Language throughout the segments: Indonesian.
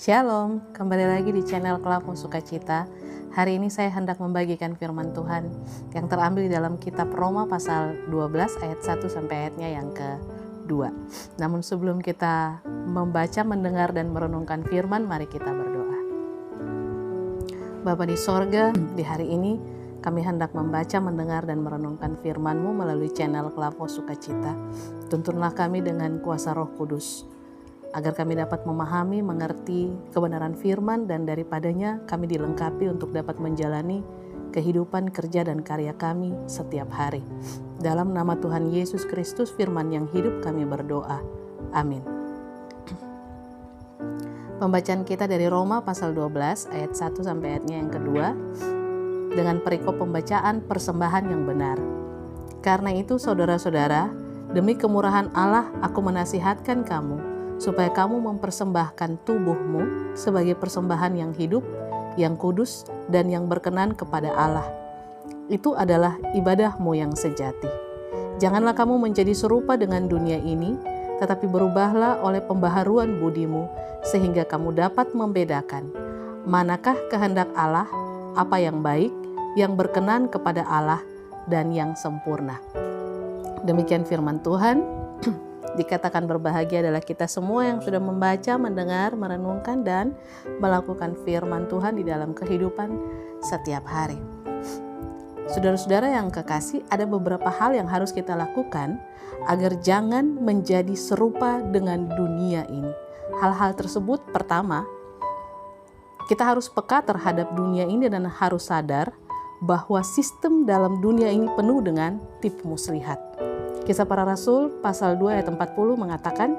Shalom, kembali lagi di channel Kelaku Sukacita. Hari ini saya hendak membagikan firman Tuhan yang terambil di dalam kitab Roma pasal 12 ayat 1 sampai ayatnya yang ke-2. Namun sebelum kita membaca, mendengar, dan merenungkan firman, mari kita berdoa. Bapa di sorga, di hari ini kami hendak membaca, mendengar, dan merenungkan firman-Mu melalui channel Kelaku Sukacita. Tuntunlah kami dengan kuasa Roh Kudus, agar kami dapat memahami, mengerti kebenaran firman, dan daripadanya kami dilengkapi untuk dapat menjalani kehidupan, kerja, dan karya kami setiap hari. Dalam nama Tuhan Yesus Kristus, firman yang hidup, kami berdoa. Amin. Pembacaan kita dari Roma pasal 12 ayat 1 sampai ayatnya yang kedua, dengan perikop pembacaan persembahan yang benar. Karena itu saudara-saudara, demi kemurahan Allah aku menasihatkan kamu, supaya kamu mempersembahkan tubuhmu sebagai persembahan yang hidup, yang kudus, dan yang berkenan kepada Allah. Itu adalah ibadahmu yang sejati. Janganlah kamu menjadi serupa dengan dunia ini, tetapi berubahlah oleh pembaharuan budimu, sehingga kamu dapat membedakan manakah kehendak Allah, apa yang baik, yang berkenan kepada Allah, dan yang sempurna. Demikian firman Tuhan. Dikatakan berbahagia adalah kita semua yang sudah membaca, mendengar, merenungkan, dan melakukan firman Tuhan di dalam kehidupan setiap hari. Saudara-saudara yang kekasih, ada beberapa hal yang harus kita lakukan agar jangan menjadi serupa dengan dunia ini. Hal-hal tersebut, pertama, kita harus peka terhadap dunia ini dan harus sadar bahwa sistem dalam dunia ini penuh dengan tipu muslihat. Kisah Para Rasul pasal 2 ayat 40 mengatakan,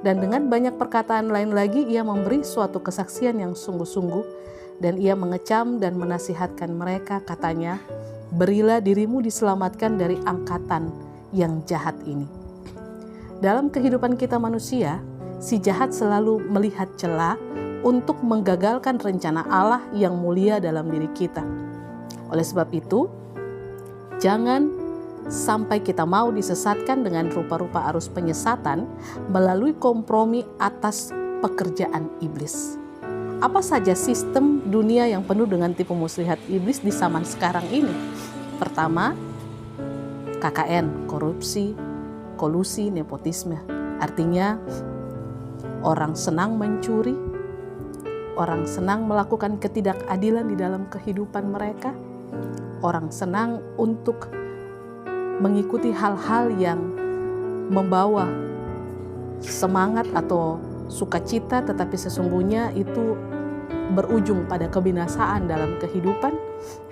dan dengan banyak perkataan lain lagi ia memberi suatu kesaksian yang sungguh-sungguh, dan ia mengecam dan menasihatkan mereka, katanya, berilah dirimu diselamatkan dari angkatan yang jahat ini. Dalam kehidupan kita manusia, si jahat selalu melihat celah untuk menggagalkan rencana Allah yang mulia dalam diri kita. Oleh sebab itu, jangan sampai kita mau disesatkan dengan rupa-rupa arus penyesatan melalui kompromi atas pekerjaan iblis. Apa saja sistem dunia yang penuh dengan tipu muslihat iblis di zaman sekarang ini? Pertama, KKN, korupsi, kolusi, nepotisme. Artinya, orang senang mencuri, orang senang melakukan ketidakadilan di dalam kehidupan mereka, orang senang untuk mengikuti hal-hal yang membawa semangat atau sukacita, tetapi sesungguhnya itu berujung pada kebinasaan dalam kehidupan,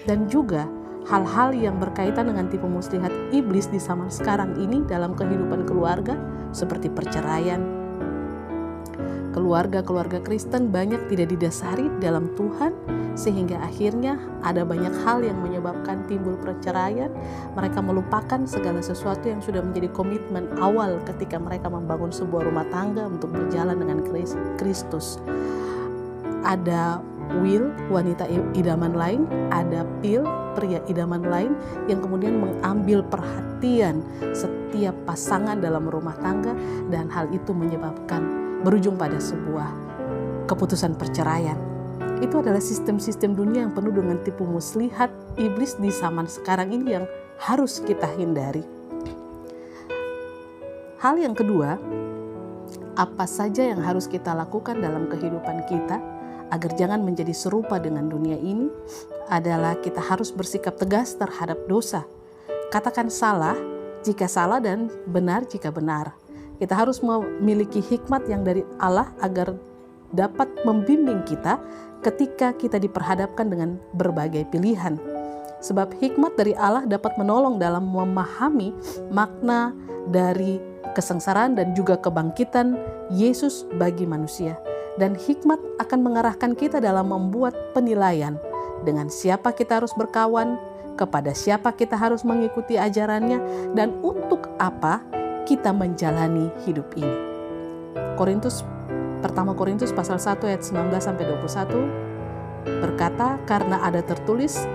dan juga hal-hal yang berkaitan dengan tipu muslihat iblis di zaman sekarang ini dalam kehidupan keluarga, seperti perceraian. Keluarga Kristen banyak tidak didasari dalam Tuhan, sehingga akhirnya ada banyak hal yang menyebabkan timbul perceraian. Mereka melupakan segala sesuatu yang sudah menjadi komitmen awal ketika mereka membangun sebuah rumah tangga untuk berjalan dengan Kristus. Ada Will, wanita idaman lain, ada Phil, pria idaman lain yang kemudian mengambil perhatian setiap pasangan dalam rumah tangga, dan hal itu menyebabkan berujung pada sebuah keputusan perceraian. Itu adalah sistem-sistem dunia yang penuh dengan tipu muslihat iblis di zaman sekarang ini yang harus kita hindari. Hal yang kedua, apa saja yang harus kita lakukan dalam kehidupan kita agar jangan menjadi serupa dengan dunia ini adalah kita harus bersikap tegas terhadap dosa. Katakan salah jika salah dan benar jika benar. Kita harus memiliki hikmat yang dari Allah agar dapat membimbing kita ketika kita diperhadapkan dengan berbagai pilihan. Sebab hikmat dari Allah dapat menolong dalam memahami makna dari kesengsaraan dan juga kebangkitan Yesus bagi manusia. Dan hikmat akan mengarahkan kita dalam membuat penilaian dengan siapa kita harus berkawan, kepada siapa kita harus mengikuti ajarannya, dan untuk apa kita menjalani hidup ini. 1 Korintus pasal 1 ayat 19 sampai 21 berkata, karena ada tertulis,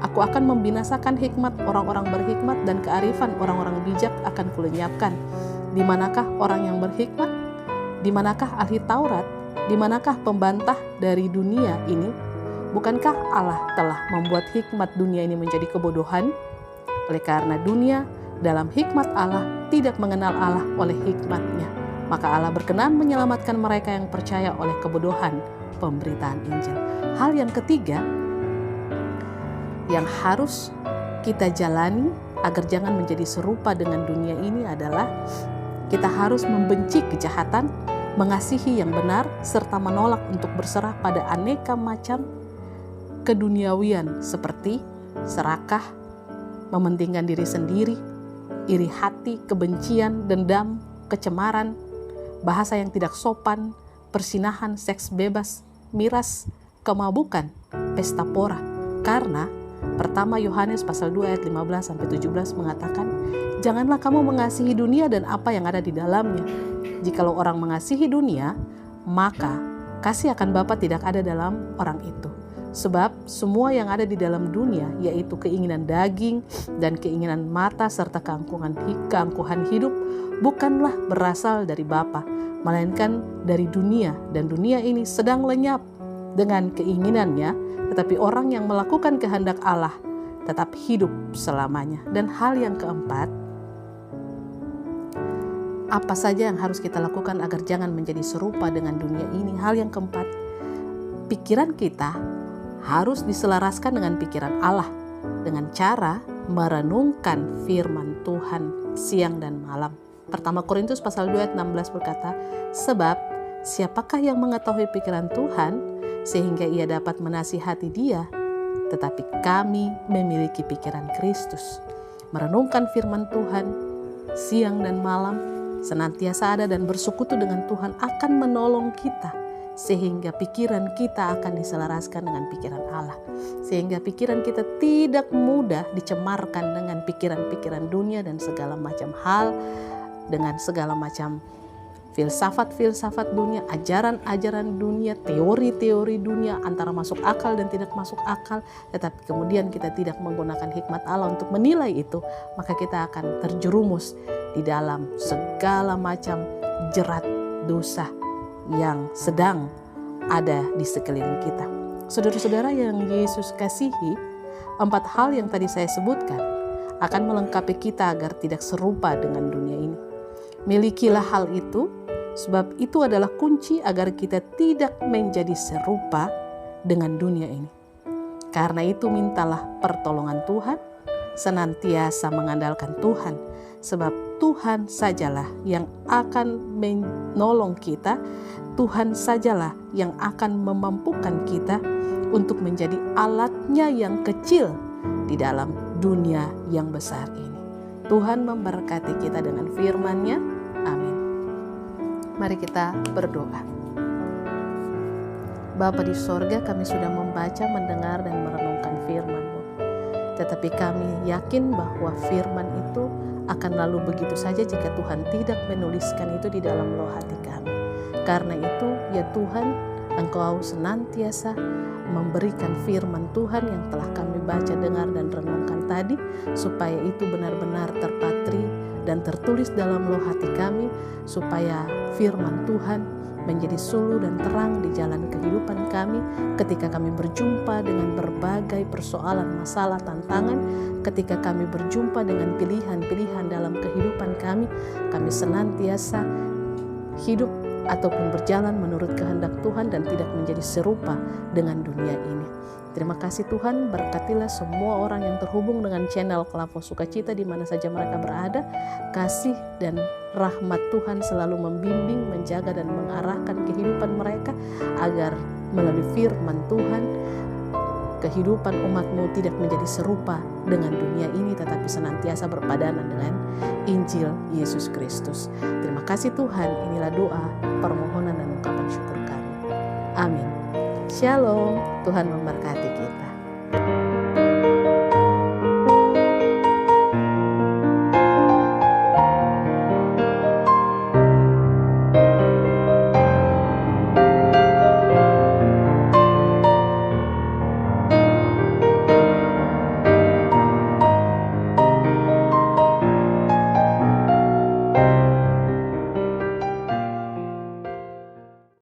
aku akan membinasakan hikmat orang-orang berhikmat dan kearifan orang-orang bijak akan kulenyapkan. Di manakah orang yang berhikmat? Di manakah ahli Taurat? Di manakah pembantah dari dunia ini? Bukankah Allah telah membuat hikmat dunia ini menjadi kebodohan? Oleh karena dunia dalam hikmat Allah tidak mengenal Allah oleh hikmatnya, maka Allah berkenan menyelamatkan mereka yang percaya oleh kebodohan pemberitaan Injil. Hal yang ketiga yang harus kita jalani agar jangan menjadi serupa dengan dunia ini adalah kita harus membenci kejahatan, mengasihi yang benar, serta menolak untuk berserah pada aneka macam keduniawian seperti serakah, mementingkan diri sendiri, iri hati, kebencian, dendam, kecemaran, bahasa yang tidak sopan, persinahan, seks bebas, miras, kemabukan, pesta pora. Karena pertama Yohanes pasal 2 ayat 15-17 mengatakan, janganlah kamu mengasihi dunia dan apa yang ada di dalamnya. Jikalau orang mengasihi dunia, maka kasih akan Bapa tidak ada dalam orang itu. Sebab semua yang ada di dalam dunia, yaitu keinginan daging dan keinginan mata serta keangkuhan hidup, bukanlah berasal dari Bapa, melainkan dari dunia, dan dunia ini sedang lenyap dengan keinginannya, tetapi orang yang melakukan kehendak Allah tetap hidup selamanya. Dan hal yang keempat, apa saja yang harus kita lakukan agar jangan menjadi serupa dengan dunia ini? Hal yang keempat, pikiran kita harus diselaraskan dengan pikiran Allah dengan cara merenungkan firman Tuhan siang dan malam. Pertama Korintus pasal 2 ayat 16 berkata, sebab siapakah yang mengetahui pikiran Tuhan sehingga ia dapat menasihati dia? Tetapi kami memiliki pikiran Kristus. Merenungkan firman Tuhan siang dan malam, senantiasa ada dan bersekutu dengan Tuhan akan menolong kita, sehingga pikiran kita akan diselaraskan dengan pikiran Allah. Sehingga pikiran kita tidak mudah dicemarkan dengan pikiran-pikiran dunia dan segala macam hal, dengan segala macam filsafat-filsafat dunia, ajaran-ajaran dunia, teori-teori dunia, antara masuk akal dan tidak masuk akal. Tetapi kemudian kita tidak menggunakan hikmat Allah untuk menilai itu, maka kita akan terjerumus di dalam segala macam jerat dosa yang sedang ada di sekeliling kita. Saudara-saudara yang Yesus kasihi, 4 hal yang tadi saya sebutkan akan melengkapi kita agar tidak serupa dengan dunia ini. Milikilah hal itu, sebab itu adalah kunci agar kita tidak menjadi serupa dengan dunia ini. Karena itu mintalah pertolongan Tuhan, senantiasa mengandalkan Tuhan, sebab Tuhan sajalah yang akan menolong kita, Tuhan sajalah yang akan memampukan kita untuk menjadi alatnya yang kecil di dalam dunia yang besar ini. Tuhan memberkati kita dengan firman-Nya. Amin. Mari kita berdoa. Bapa di sorga, kami sudah membaca, mendengar, dan merenungkan firman-Mu. Tetapi kami yakin bahwa firman itu akan lalu begitu saja jika Tuhan tidak menuliskan itu di dalam loh hati kami. Karena itu, ya Tuhan, Engkau senantiasa memberikan firman Tuhan yang telah kami baca, dengar, dan renungkan tadi, supaya itu benar-benar terpatri dan tertulis dalam loh hati kami, supaya firman Tuhan menjadi suluh dan terang di jalan kehidupan kami ketika kami berjumpa dengan berbagai persoalan, masalah, tantangan, ketika kami berjumpa dengan pilihan-pilihan dalam kehidupan kami senantiasa hidup ataupun berjalan menurut kehendak Tuhan dan tidak menjadi serupa dengan dunia ini. Terima kasih Tuhan, berkatilah semua orang yang terhubung dengan channel Kelapo Sukacita di mana saja mereka berada. Kasih dan rahmat Tuhan selalu membimbing, menjaga, dan mengarahkan kehidupan mereka agar melalui firman Tuhan, kehidupan umat-Mu tidak menjadi serupa dengan dunia ini, tetapi senantiasa berpadanan dengan Injil Yesus Kristus. Terima kasih Tuhan, inilah doa, permohonan, dan ungkapan syukur kami. Amin. Shalom, Tuhan memberkati.